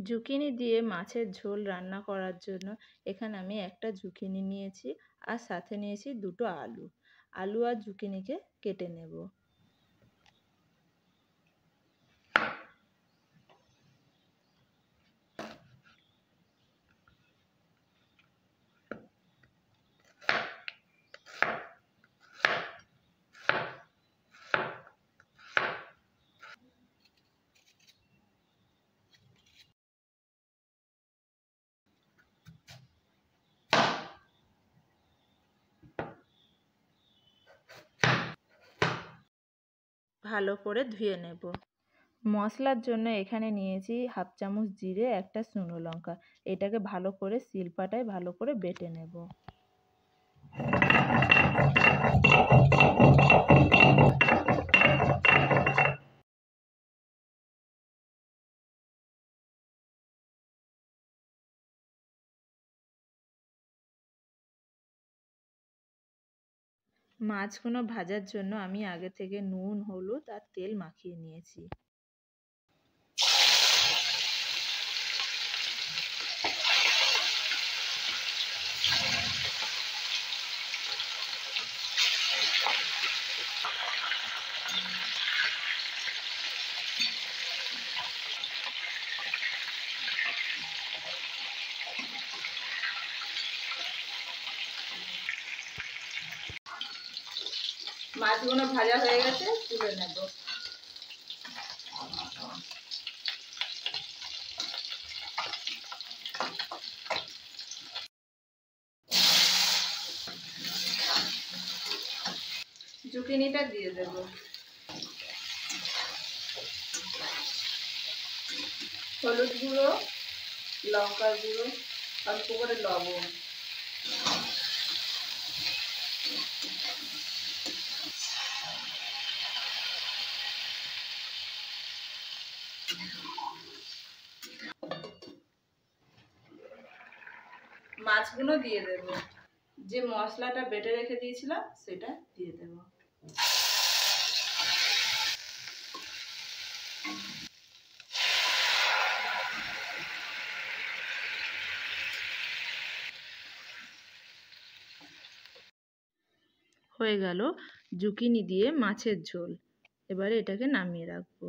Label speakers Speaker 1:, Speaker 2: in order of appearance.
Speaker 1: Zucchini দিয়ে মাছের ঝোল রান্না করার জন্য এখানে আমি একটা জুকিনি নিয়েছি আর সাথে নিয়েছি দুটো আলু। আলু আর জুকিনিকে কেটে নেব। ভালো করে ধুয়ে নেব। মশলার জন্য এখানে নিয়েছি হাফ চামচ জিরে, একটা শুকনো লঙ্কা। এটাকে ভালো করে শিলপাটায় ভালো করে বেটে নেব। মাছগুলো ভাজার জন্য আমি আগে থেকে নুন, হলুদ আর তেল মাখিয়ে নিয়েছি। মাছগুলো ভাজা হয়ে গেছে, তুলে নেব। জুকিনিটা দিয়ে দেব। হলুদ গুঁড়ো, লঙ্কার গুঁড়ো, অল্প করে লবণ। মাছগুলো দিয়ে দেব। যে মশলাটা বেটে রেখে দিয়েছিলাম সেটা দিয়ে দেব। হয়ে গেল জুকিনি দিয়ে মাছের ঝোল। এবারে এটাকে নামিয়ে রাখবো।